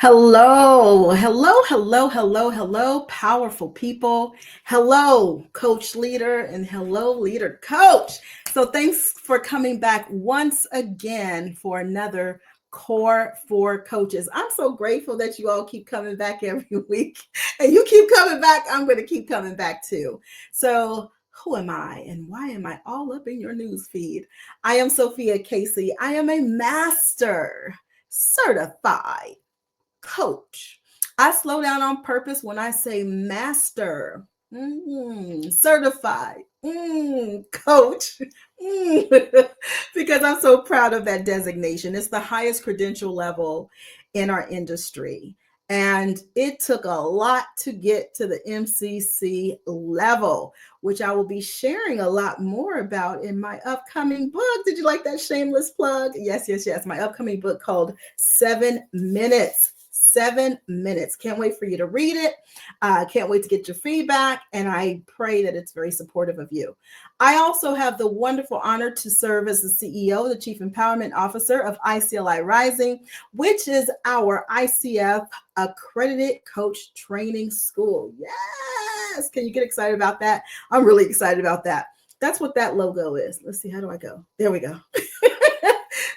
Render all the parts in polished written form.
Hello, hello, hello, hello, hello, powerful people. Hello, coach leader, and hello, leader coach. So, thanks for coming back once again for another Core for Coaches. I'm so grateful that you all keep coming back every week, and you keep coming back. I'm going to keep coming back too. So, who am I and why am I all up in your news feed? I am Sophia Casey. I am a master certified coach. I slow down on purpose when I say master, certified, coach, because I'm so proud of that designation. It's the highest credential level in our industry. And it took a lot to get to the MCC level, which I will be sharing a lot more about in my upcoming book. Did you like that shameless plug? Yes, yes, yes. My upcoming book called 7 Minutes. 7 minutes. Can't wait for you to read it. Can't wait to get your feedback. And I pray that it's very supportive of you. I also have the wonderful honor to serve as the CEO, the Chief Empowerment Officer of ICLI Rising, which is our ICF Accredited Coach Training School. Yes. Can you get excited about that? I'm really excited about that. That's what that logo is. Let's see. How do I go? There we go.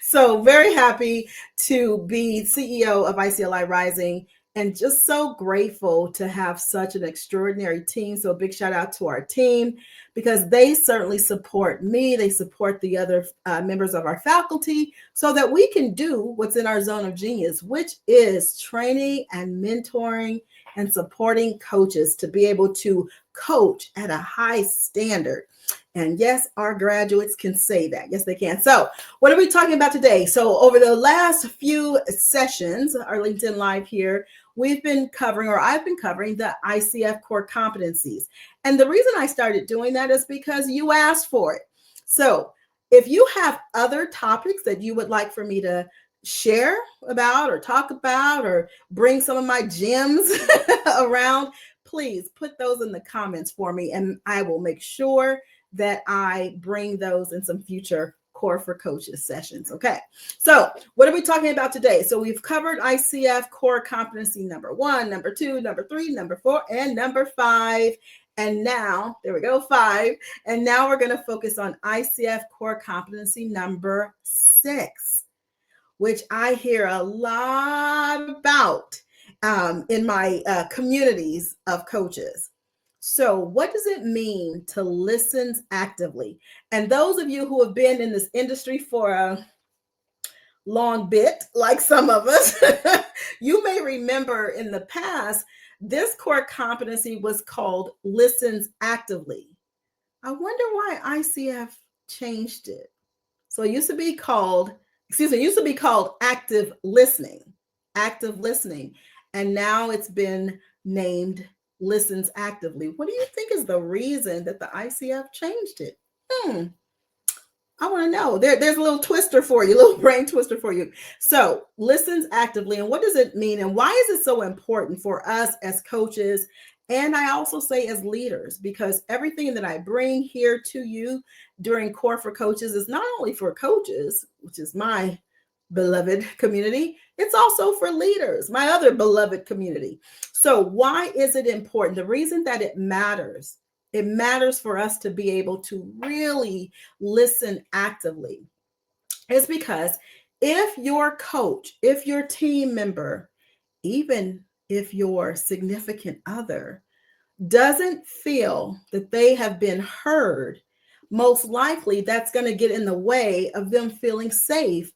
So very happy to be CEO of ICLI Rising and just so grateful to have such an extraordinary team. So a big shout out to our team because they certainly support me. They support the other members of our faculty so that we can do what's in our zone of genius, which is training and mentoring and supporting coaches to be able to coach at a high standard. And yes, our graduates can say that. Yes, they can. So what are we talking about today? So over the last few sessions, our LinkedIn Live here, I've been covering the ICF Core Competencies. And the reason I started doing that is because you asked for it. So if you have other topics that you would like for me to share about or talk about or bring some of my gems around, please put those in the comments for me and I will make sure that I bring those in some future Core for Coaches sessions. Okay, so what are we talking about today? So we've covered ICF Core Competency number 1, number 2, number 3, number 4, and number 5. And now, there we go, 5. And now we're going to focus on ICF Core Competency number 6, which I hear a lot about in my communities of coaches. So what does it mean to listen actively? And those of you who have been in this industry for a long bit, like some of us, you may remember in the past, this core competency was called listens actively. I wonder why ICF changed it. So it used to be called active listening. And now it's been named listens actively. What do you think is the reason that the ICF changed it? I want to know. There's a little twister for you, a little brain twister for you. So listens actively, and what does it mean? And why is it so important for us as coaches? And I also say as leaders, because everything that I bring here to you during Core for Coaches is not only for coaches, which is my beloved community, it's also for leaders, my other beloved community. So why is it important? The reason that it matters for us to be able to really listen actively is because if your coach, if your team member, even if your significant other doesn't feel that they have been heard, most likely that's going to get in the way of them feeling safe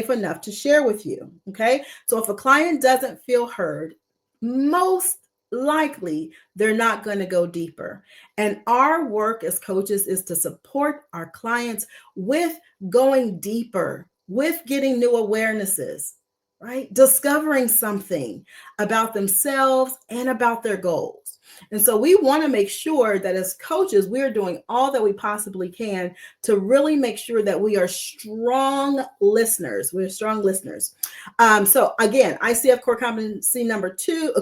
enough to share with you. Okay. So if a client doesn't feel heard, most likely they're not going to go deeper. And our work as coaches is to support our clients with going deeper, with getting new awarenesses, right? Discovering something about themselves and about their goals. And so we want to make sure that as coaches, we're doing all that we possibly can to really make sure that we are strong listeners. We're strong listeners. So again, ICF Core Competency number 6,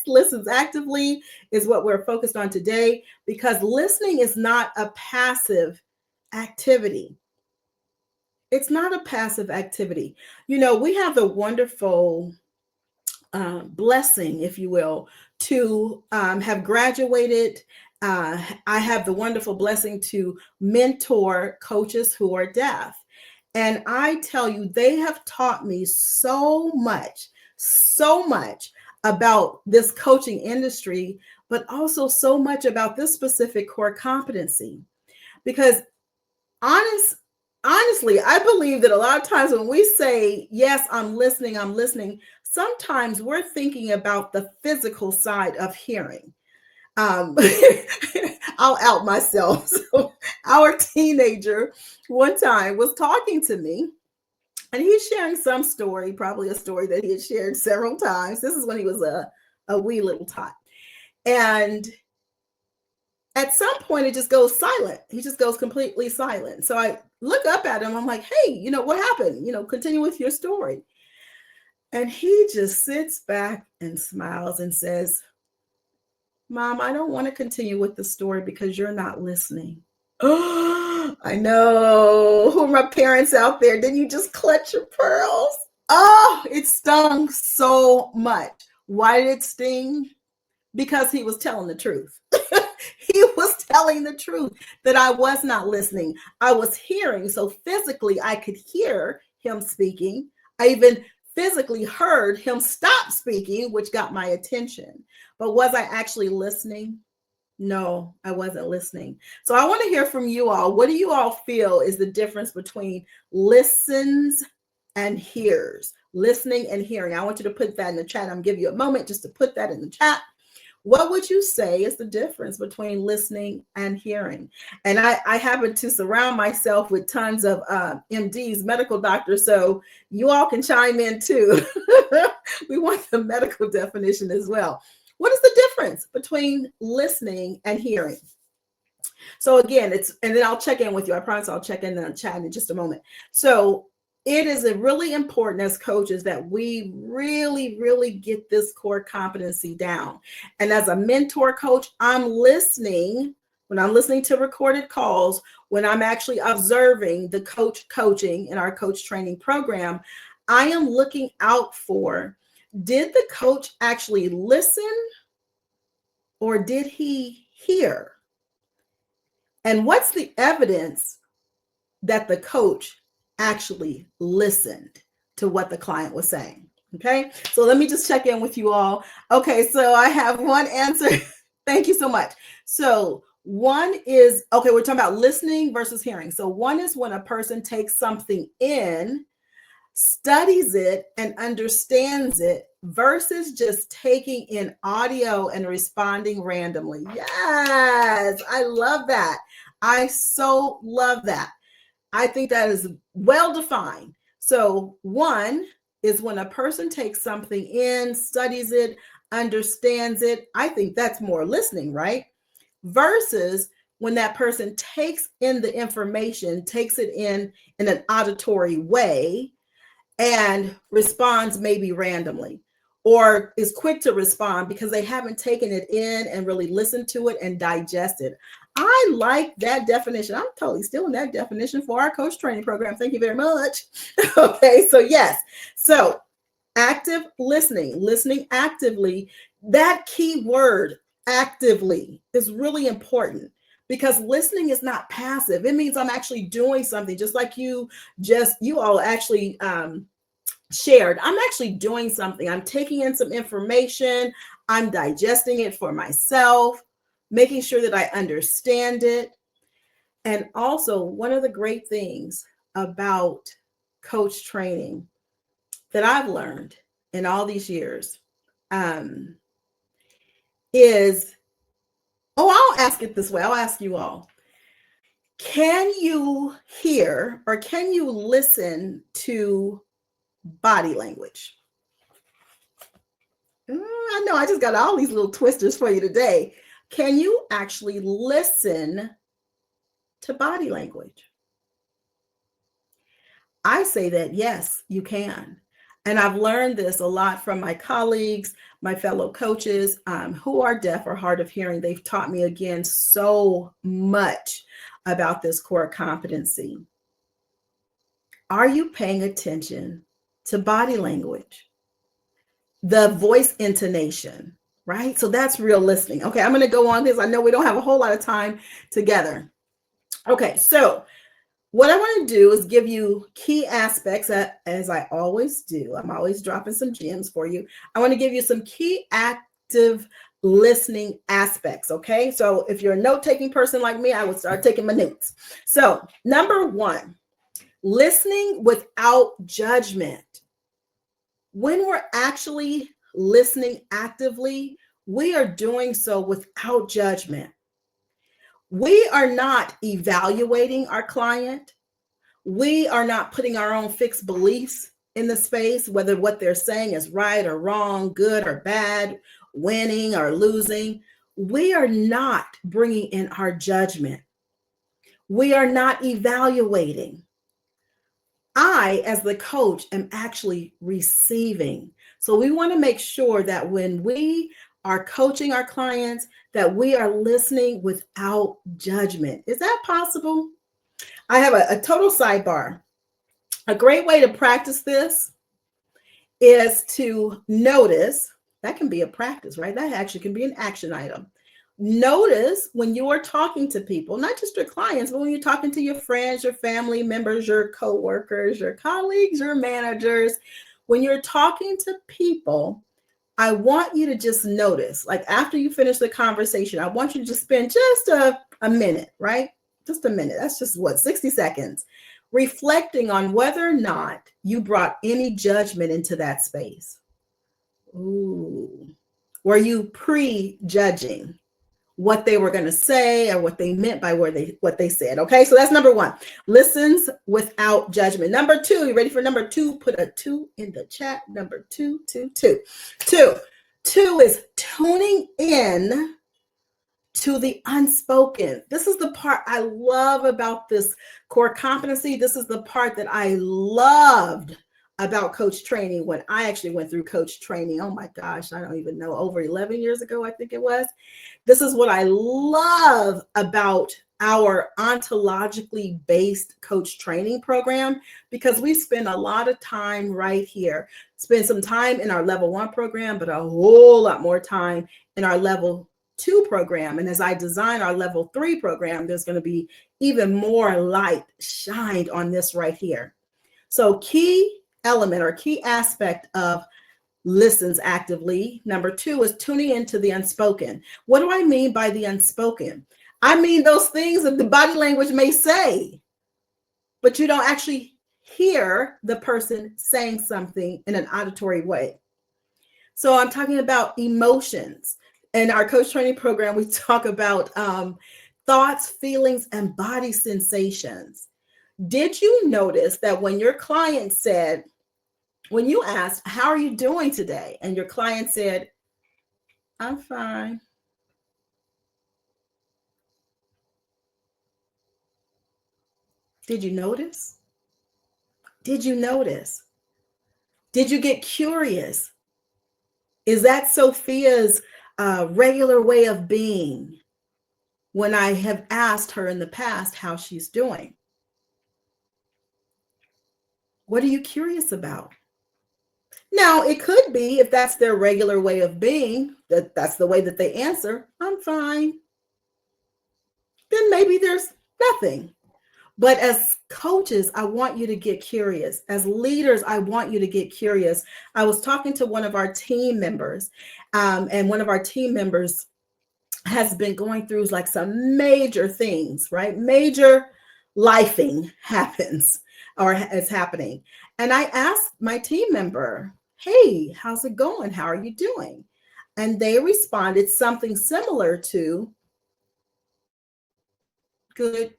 listens actively, is what we're focused on today, because listening is not a passive activity. It's not a passive activity. You know, we have the wonderful blessing, if you will, to have graduated. I have the wonderful blessing to mentor coaches who are deaf. And I tell you, they have taught me so much about this coaching industry, but also so much about this specific core competency. Because honest, honestly, I believe that a lot of times when we say, yes, I'm listening, sometimes we're thinking about the physical side of hearing. Um, I'll out myself. So our teenager one time was talking to me, and he's sharing some story, probably a story that he had shared several times. This is when he was a wee little tot. And at some point, it just goes silent. He just goes completely silent. So I look up at him. I'm like, hey, what happened? Continue with your story. And he just sits back and smiles and says, Mom, I don't want to continue with the story because you're not listening. Oh, I know. Who are my parents out there? Didn't you just clutch your pearls? Oh, it stung so much. Why did it sting? Because he was telling the truth. He was telling the truth that I was not listening. I was hearing. So physically, I could hear him speaking. I even physically heard him stop speaking, which got my attention. But was I actually listening? No, I wasn't listening. So I want to hear from you all. What do you all feel is the difference between listens and hears? Listening and hearing. I want you to put that in the chat. I'm giving you a moment just to put that in the chat. What would you say is the difference between listening and hearing? And I happen to surround myself with tons of MDs, medical doctors, so you all can chime in too. We want the medical definition as well. What is the difference between listening and hearing? So again, and then I'll check in with you. I promise I'll check in the chat in just a moment. So it is really important as coaches that we really, really get this core competency down. And as a mentor coach, I'm listening. When I'm listening to recorded calls, when I'm actually observing the coach coaching in our coach training program, I am looking out for, did the coach actually listen or did he hear? And what's the evidence that the coach actually listened to what the client was saying? Okay, so let me just check in with you all. Okay, so I have one answer. Thank you so much. So one is, okay, we're talking about listening versus hearing. So one is when a person takes something in, studies it, and understands it versus just taking in audio and responding randomly. Yes, I love that. I so love that. I think that is well defined. So one is when a person takes something in, studies it, understands it. I think that's more listening, right? Versus when that person takes in the information, takes it in an auditory way, and responds maybe randomly, or is quick to respond because they haven't taken it in and really listened to it and digested. I like that definition. I'm totally stealing that definition for our coach training program. Thank you very much. Okay, so yes. So active listening, listening actively, that key word actively is really important because listening is not passive. It means I'm actually doing something, just like you all actually shared. I'm actually doing something. I'm taking in some information. I'm digesting it for myself, making sure that I understand it. And also, one of the great things about coach training that I've learned in all these years is, I'll ask it this way. I'll ask you all. Can you hear or can you listen to body language? I know I just got all these little twisters for you today. Can you actually listen to body language? I say that yes, you can. And I've learned this a lot from my colleagues, my fellow coaches who are deaf or hard of hearing. They've taught me again so much about this core competency. Are you paying attention to body language, the voice intonation, right? So that's real listening. Okay, I'm going to go on this. I know we don't have a whole lot of time together. Okay, so what I want to do is give you key aspects, as I always do. I'm always dropping some gems for you. I want to give you some key active listening aspects. Okay, so if you're a note-taking person like me, I would start taking my notes. So number one, listening without judgment. When we're actually listening actively, we are doing so without judgment. We are not evaluating our client. We are not putting our own fixed beliefs in the space, whether what they're saying is right or wrong, good or bad, winning or losing. We are not bringing in our judgment. We are not evaluating. I, as the coach, am actually receiving. So we want to make sure that when we are coaching our clients, that we are listening without judgment. Is that possible? I have a total sidebar. A great way to practice this is to notice. That can be a practice, right? That actually can be an action item. Notice when you are talking to people, not just your clients, but when you're talking to your friends, your family members, your coworkers, your colleagues, your managers, when you're talking to people, I want you to just notice, like after you finish the conversation, I want you to just spend just a minute, right? Just a minute. That's just what, 60 seconds, reflecting on whether or not you brought any judgment into that space. Ooh. Were you prejudging what they were going to say or what they meant by what they said? Okay, so that's number one. Listens without judgment. Number two, you ready for number two? Put a 2 in the chat. Number two. Two is tuning in to the unspoken. This is the part I love about this core competency. This is the part that I loved about coach training when I actually went through coach training. Oh my gosh, I don't even know, over 11 years ago, I think it was. This is what I love about our ontologically based coach training program, because we spend a lot of time right here. Spend some time in our level 1 program, but a whole lot more time in our level 2 program. And as I design our level 3 program, there's going to be even more light shined on this right here. So key element or key aspect of listens actively. Number 2 is tuning into the unspoken. What do I mean by the unspoken? I mean those things that the body language may say, but you don't actually hear the person saying something in an auditory way. So I'm talking about emotions. In our coach training program, we talk about thoughts, feelings, and body sensations. Did you notice that when your client said, when you asked, how are you doing today? And your client said, I'm fine. Did you notice? Did you notice? Did you get curious? Is that Sophia's regular way of being when I have asked her in the past how she's doing? What are you curious about? Now, it could be, if that's their regular way of being, that's the way that they answer, I'm fine, then maybe there's nothing. But as coaches, I want you to get curious. As leaders, I want you to get curious. I was talking to one of our team members, and one of our team members has been going through like some major things, right? Major lifing happens or is happening. And I asked my team member, hey, how's it going? How are you doing? And they responded something similar to, good,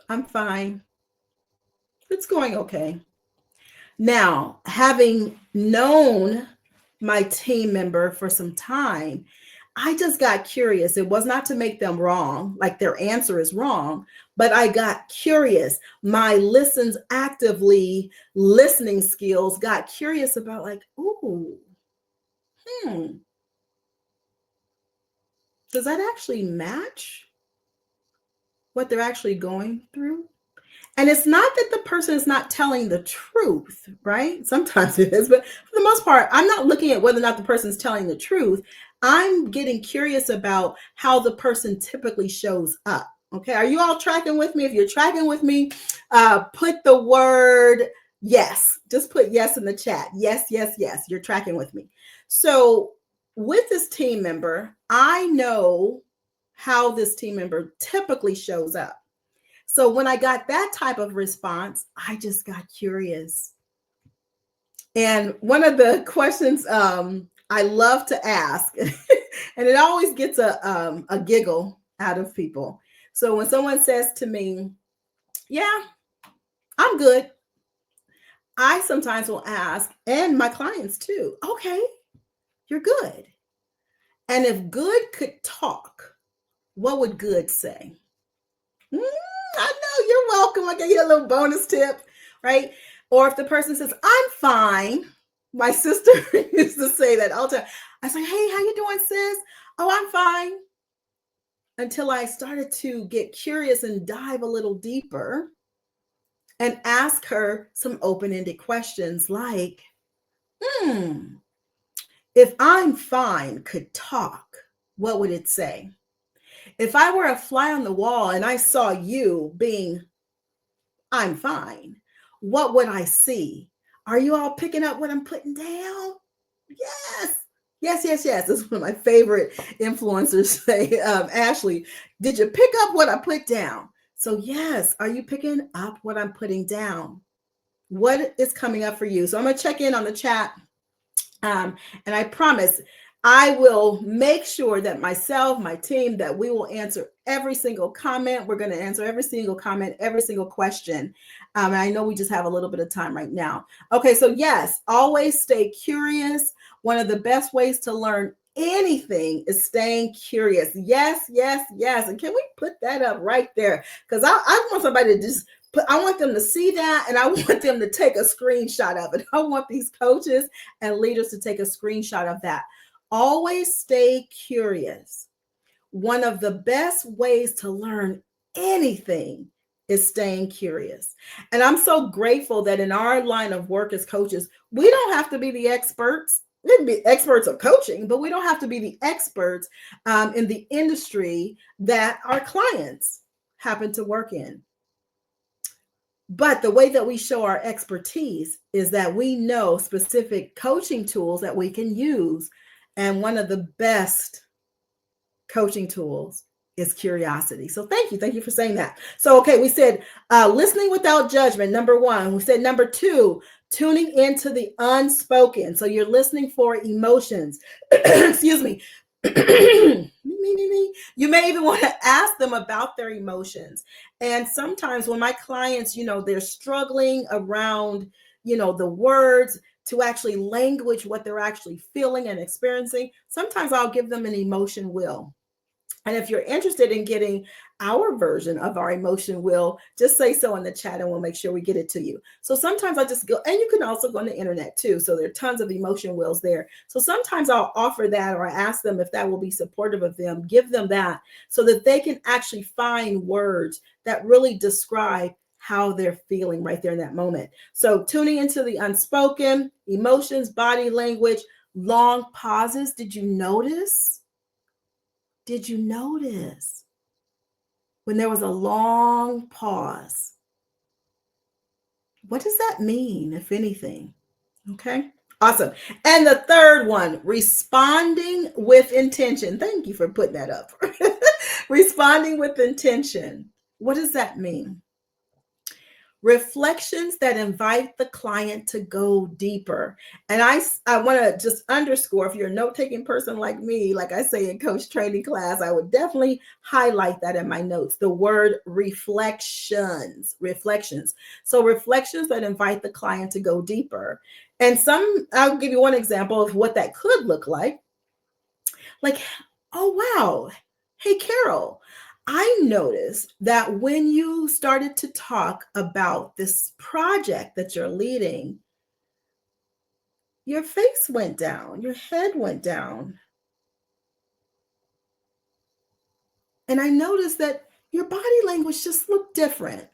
I'm fine, it's going okay. Now, having known my team member for some time, I just got curious. It was not to make them wrong, like their answer is wrong, but I got curious. My listens actively listening skills got curious about, like, ooh, does that actually match what they're actually going through? And it's not that the person is not telling the truth, right? Sometimes it is, but for the most part, I'm not looking at whether or not the person's telling the truth. I'm getting curious about how the person typically shows up. Okay, are you all tracking with me? If you're tracking with me, put the word yes. Just put yes in the chat. Yes, yes, yes. You're tracking with me. So, with this team member, I know how this team member typically shows up. So when I got that type of response, I just got curious. And one of the questions I love to ask, and it always gets a giggle out of people. So when someone says to me, "Yeah, I'm good," I sometimes will ask, and my clients too, "Okay, you're good." And if good could talk, what would good say? I know, you're welcome. I gave you a little bonus tip, right? Or if the person says, "I'm fine." My sister used to say that all the time. I say, "Hey, how you doing, sis?" "Oh, I'm fine." Until I started to get curious and dive a little deeper and ask her some open-ended questions like, hmm, if "I'm fine" could talk, what would it say? If I were a fly on the wall and I saw you being "I'm fine," what would I see? Are you all picking up what I'm putting down? Yes. Yes, yes, yes. This is one of my favorite influencers say, Ashley, did you pick up what I put down? So, yes, are you picking up what I'm putting down? What is coming up for you? So, I'm going to check in on the chat. And I promise I will make sure that myself, my team, that we will answer every single comment. We're going to answer every single comment, every single question. And I know we just have a little bit of time right now. Okay, so yes, always stay curious. One of the best ways to learn anything is staying curious. Yes, yes, yes. And can we put that up right there? Because I want somebody to just I want them to see that, and I want them to take a screenshot of it. I want these coaches and leaders to take a screenshot of that. Always stay curious. One of the best ways to learn anything is staying curious. And I'm so grateful that in our line of work as coaches, we don't have to be the experts. We can be experts of coaching, but we don't have to be the experts in the industry that our clients happen to work in. But the way that we show our expertise is that we know specific coaching tools that we can use. And one of the best coaching tools is curiosity. So thank you. Thank you for saying that. So, okay, we said listening without judgment, number one. We said number two, tuning into the unspoken. So you're listening for emotions. Excuse me. You may even want to ask them about their emotions. And sometimes when my clients, they're struggling around, the words to actually language what they're actually feeling and experiencing, sometimes I'll give them an emotion wheel. And if you're interested in getting our version of our emotion wheel, just say so in the chat and we'll make sure we get it to you. So sometimes I just go, and you can also go on the internet too. So there are tons of emotion wheels there. So sometimes I'll offer that, or I ask them if that will be supportive of them, give them that so that they can actually find words that really describe how they're feeling right there in that moment. So tuning into the unspoken, emotions, body language, long pauses. Did you notice? Did you notice when there was a long pause? What does that mean, if anything? Okay, awesome. And the third one, responding with intention. Thank you for putting that up. Responding with intention. What does that mean? Reflections that invite the client to go deeper. And I want to just underscore, if you're a note-taking person like me, like I say in coach training class, I would definitely highlight that in my notes, the word reflections. So reflections that invite the client to go deeper. And I'll give you one example of what that could look like. Like, oh, wow. Hey, Carol, I noticed that when you started to talk about this project that you're leading, your face went down, your head went down. And I noticed that your body language just looked different.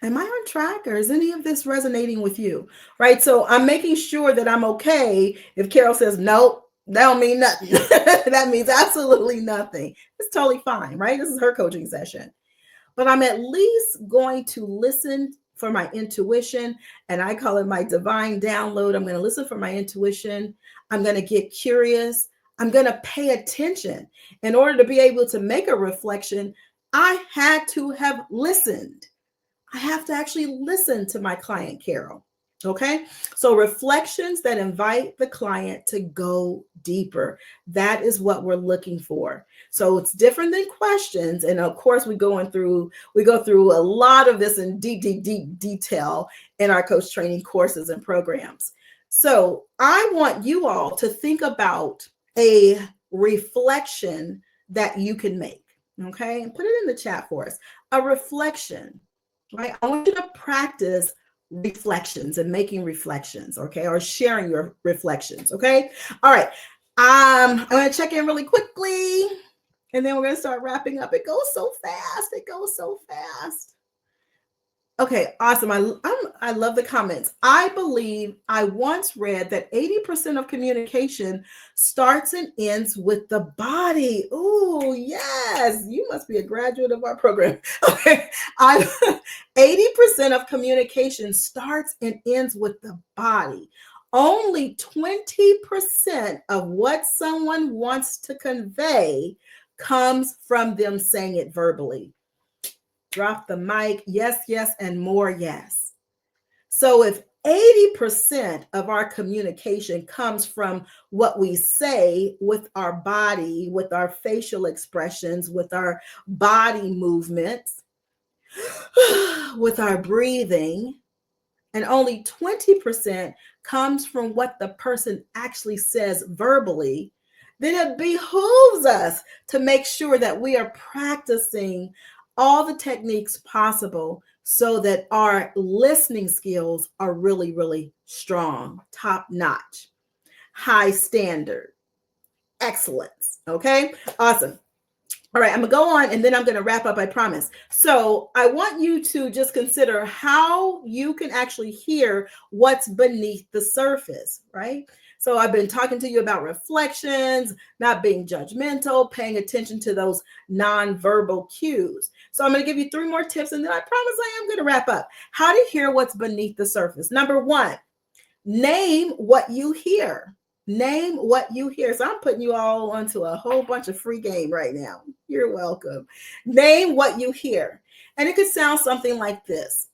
Am I on track, or is any of this resonating with you? Right. So I'm making sure that I'm okay. If Carol says nope, that don't mean nothing. That means absolutely nothing. It's totally fine, right? This is her coaching session. But I'm at least going to listen for my intuition. And I call it my divine download. I'm going to listen for my intuition. I'm going to get curious. I'm going to pay attention. In order to be able to make a reflection, I had to have listened. I have to actually listen to my client, Carol. Okay. So reflections that invite the client to go deeper. That is what we're looking for. So it's different than questions. And of course, we go through a lot of this in deep detail in our coach training courses and programs. So I want you all to think about a reflection that you can make. Okay. And put it in the chat for us. A reflection. Right? I want you to practice reflections and making reflections, okay, or sharing your reflections, okay. All right. I'm going to check in really quickly, and then we're going to start wrapping up. It goes so fast. It goes so fast. Okay, awesome. I love the comments. I believe I once read that 80% of communication starts and ends with the body. Oh, yes. You must be a graduate of our program. Okay. 80% of communication starts and ends with the body. Only 20% of what someone wants to convey comes from them saying it verbally. Drop the mic. Yes, yes, and more yes. So if 80% of our communication comes from what we say with our body, with our facial expressions, with our body movements, with our breathing, and only 20% comes from what the person actually says verbally, then it behooves us to make sure that we are practicing all the techniques possible so that our listening skills are really, really strong, top notch, high standard, excellence. Okay, awesome. All right, I'm gonna go on and then I'm gonna wrap up, I promise. So I want you to just consider how you can actually hear what's beneath the surface, right? So I've been talking to you about reflections, not being judgmental, paying attention to those nonverbal cues. So I'm gonna give you 3 more tips and then I promise I am gonna wrap up. How to hear what's beneath the surface. Number 1, name what you hear. Name what you hear. So I'm putting you all onto a whole bunch of free game right now. You're welcome. Name what you hear. And it could sound something like this.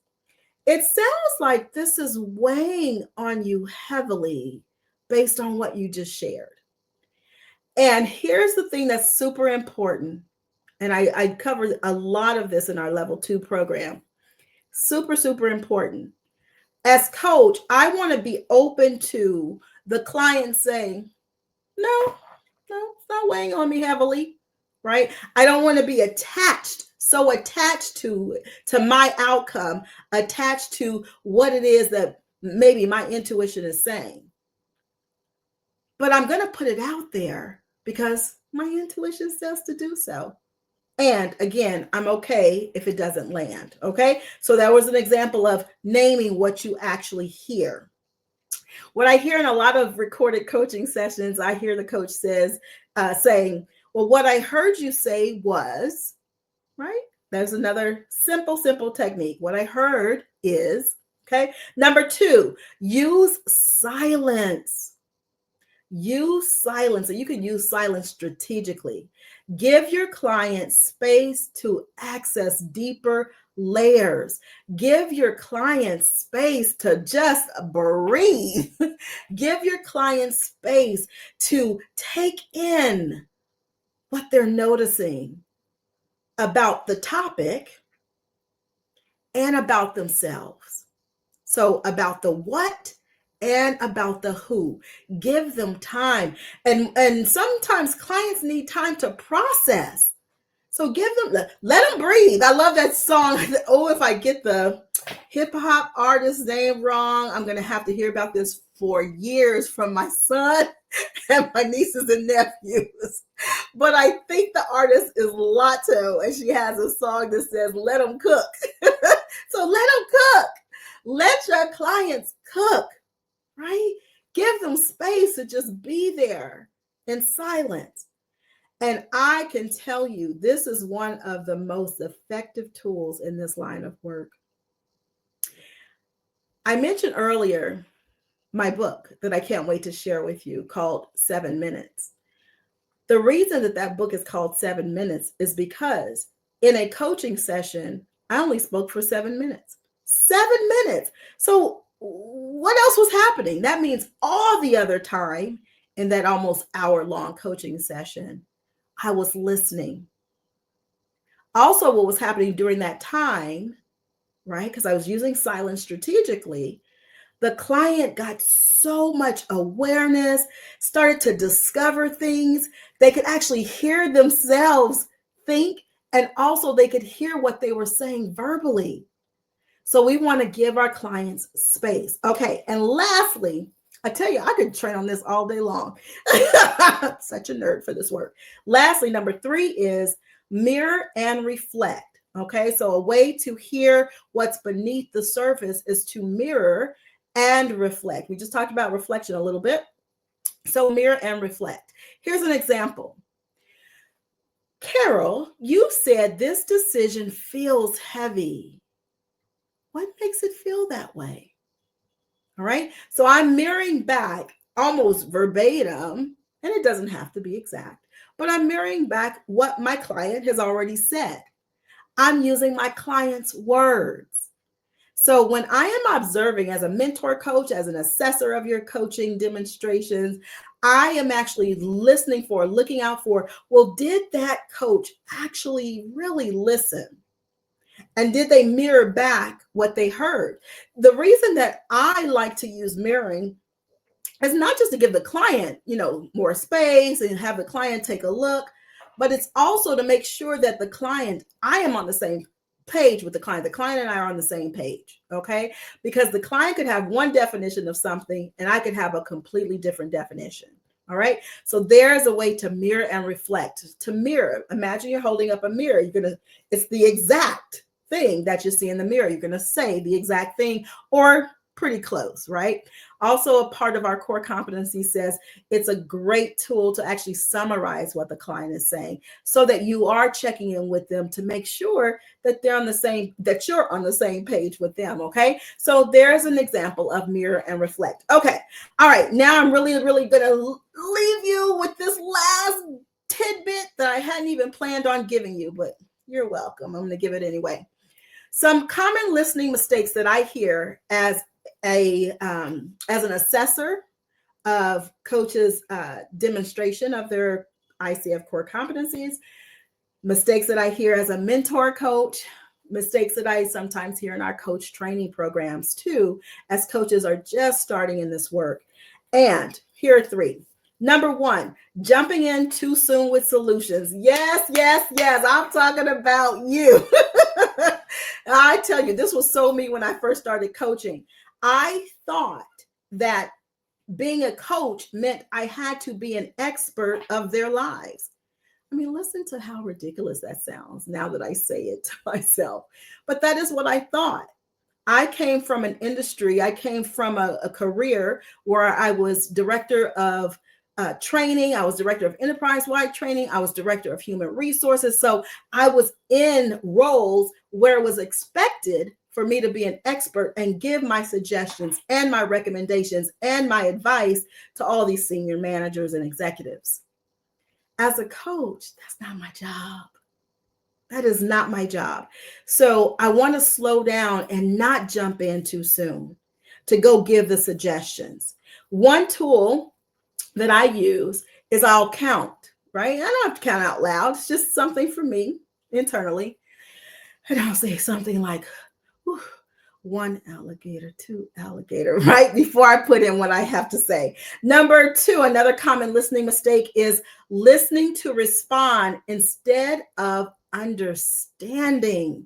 It sounds like this is weighing on you heavily based on what you just shared. And here's the thing that's super important. And I covered a lot of this in our level 2 program. Super, super important. As coach, I want to be open to the client saying, no, it's not weighing on me heavily, right? I don't want to be so attached to my outcome, attached to what it is that maybe my intuition is saying. But I'm going to put it out there because my intuition says to do so. And again, I'm okay if it doesn't land. Okay. So that was an example of naming what you actually hear. What I hear in a lot of recorded coaching sessions, I hear the coach saying, well, what I heard you say was, right? There's another simple technique. What I heard is, okay. Number 2, use silence. Use silence, and you can use silence strategically. Give your client space to access deeper layers. Give your client space to just breathe. Give your client space to take in what they're noticing about the topic and about themselves. So about the what and about the who. Give them time. And sometimes clients need time to process. So let them breathe. I love that song. Oh, if I get the hip hop artist's name wrong, I'm going to have to hear about this for years from my son and my nieces and nephews. But I think the artist is Lotto, and she has a song that says, let them cook. So let them cook. Let your clients cook, right? Give them space to just be there in silence. And I can tell you, this is one of the most effective tools in this line of work. I mentioned earlier my book that I can't wait to share with you called 7 Minutes. The reason that that book is called 7 Minutes is because in a coaching session, I only spoke for 7 minutes. 7 minutes. So what else was happening? That means all the other time in that almost hour-long coaching session, I was listening. Also, what was happening during that time, right? Because I was using silence strategically, the client got so much awareness, started to discover things. They could actually hear themselves think, and also they could hear what they were saying verbally. So we want to give our clients space. Okay. And lastly, I tell you, I could train on this all day long. Such a nerd for this work. Lastly, number 3 is mirror and reflect. Okay. So a way to hear what's beneath the surface is to mirror and reflect. We just talked about reflection a little bit. So mirror and reflect. Here's an example. Carol, you said this decision feels heavy. What makes it feel that way? All right. So I'm mirroring back almost verbatim, and it doesn't have to be exact, but I'm mirroring back what my client has already said. I'm using my client's words. So when I am observing as a mentor coach, as an assessor of your coaching demonstrations, I am actually listening for, looking out for, well, did that coach actually really listen? And did they mirror back what they heard? The reason that I like to use mirroring is not just to give the client, more space and have the client take a look, but it's also to make sure that the client, I am on the same page with the client. The client and I are on the same page, okay? Because the client could have one definition of something and I could have a completely different definition. All right. So there's a way to mirror and reflect. To mirror, imagine you're holding up a mirror. It's the exact thing that you see in the mirror. You're going to say the exact thing or pretty close, right? Also, a part of our core competency says it's a great tool to actually summarize what the client is saying so that you are checking in with them to make sure that you're on the same page with them. Okay. So there's an example of mirror and reflect. Okay. All right. Now I'm really, really going to leave you with this last tidbit that I hadn't even planned on giving you, but you're welcome. I'm going to give it anyway. Some common listening mistakes that I hear as an assessor of coaches' demonstration of their ICF core competencies, mistakes that I hear as a mentor coach, mistakes that I sometimes hear in our coach training programs too, as coaches are just starting in this work. And here are 3. Number 1, jumping in too soon with solutions. Yes, yes, yes. I'm talking about you. I tell you, this was so me when I first started coaching. I thought that being a coach meant I had to be an expert of their lives. I mean, listen to how ridiculous that sounds now that I say it to myself. But that is what I thought. I came from an industry, I came from a career where I was director of training. I was director of enterprise-wide training. I was director of human resources. So I was in roles where it was expected for me to be an expert and give my suggestions and my recommendations and my advice to all these senior managers and executives. As a coach, that's not my job. That is not my job. So I want to slow down and not jump in too soon to go give the suggestions. One tool that I use is I'll count, right? I don't have to count out loud. It's just something for me internally. And I'll say something like, 1 alligator, 2 alligator, right? Before I put in what I have to say. Number 2, another common listening mistake is listening to respond instead of understanding.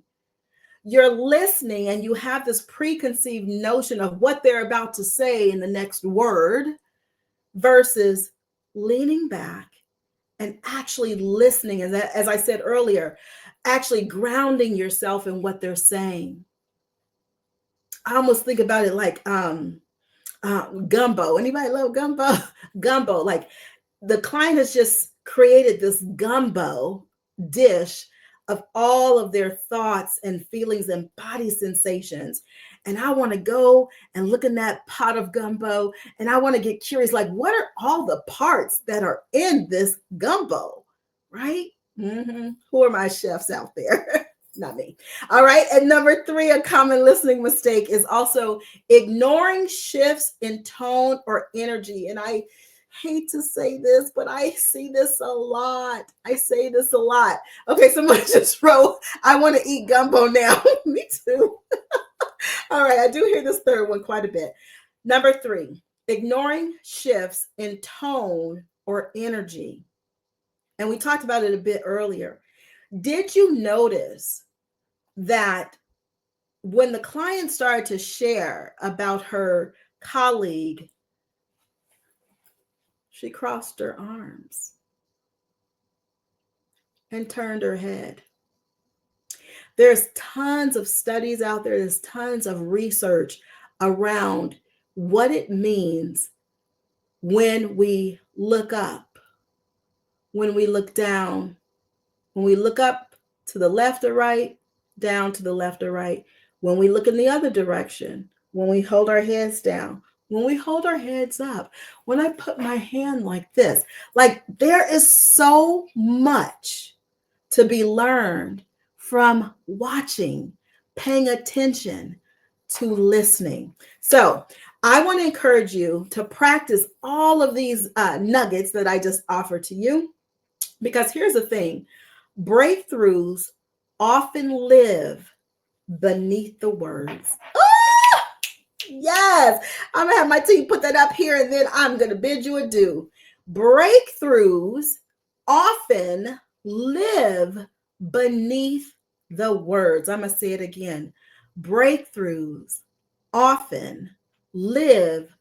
You're listening and you have this preconceived notion of what they're about to say in the next word versus leaning back and actually listening. As I said earlier, actually grounding yourself in what they're saying. I almost think about it like gumbo. Anybody love gumbo? Gumbo. Like the client has just created this gumbo dish of all of their thoughts and feelings and body sensations. And I want to go and look in that pot of gumbo and I want to get curious like, what are all the parts that are in this gumbo? Right? Who are my chefs out there? Not me. All right. And number 3, a common listening mistake is also ignoring shifts in tone or energy. And I hate to say this, but I see this a lot. I say this a lot. Okay, someone just wrote, I want to eat gumbo now. Me too. All right, I do hear this third one quite a bit. Number 3, ignoring shifts in tone or energy. And we talked about it a bit earlier. Did you notice that when the client started to share about her colleague, she crossed her arms and turned her head? There's tons of studies out there, there's tons of research around what it means when we look up, when we look down, when we look up to the left or right, down to the left or right, when we look in the other direction, when we hold our heads down, when we hold our heads up, when I put my hand like this. Like there is so much to be learned from watching, paying attention to listening. So I want to encourage you to practice all of these nuggets that I just offered to you, because here's the thing. Breakthroughs often live beneath the words. Ah! Yes, I'm gonna have my team put that up here and then I'm gonna bid you adieu. Breakthroughs often live beneath the words. I'm gonna say it again. Breakthroughs often live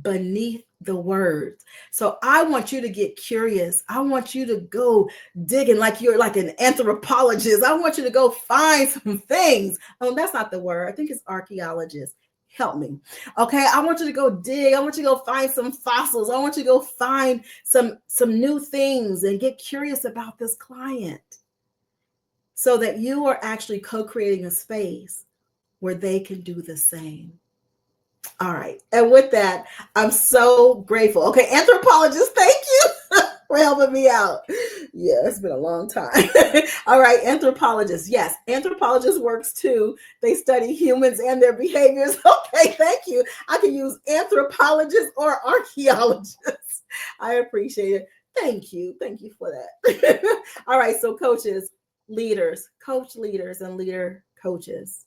beneath the words. So I want you to get curious. I want you to go digging like you're like an anthropologist. I want you to go find some things. Oh, that's not the word. I think it's archaeologist. Help me. Okay, I want you to go dig. I want you to go find some fossils. I want you to go find some new things and get curious about this client so that you are actually co-creating a space where they can do the same. All right. And with that, I'm so grateful. Okay, anthropologist, thank you for helping me out. Yeah, it's been a long time. All right, anthropologist. Yes, anthropologist works too. They study humans and their behaviors. Okay, thank you. I can use anthropologist or archaeologist. I appreciate it. Thank you. Thank you for that. All right, so coaches, leaders, coach leaders and leader coaches,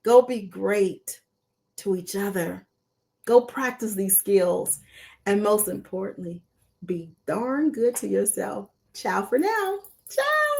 go be great to each other. Go practice these skills. And most importantly, be darn good to yourself. Ciao for now. Ciao.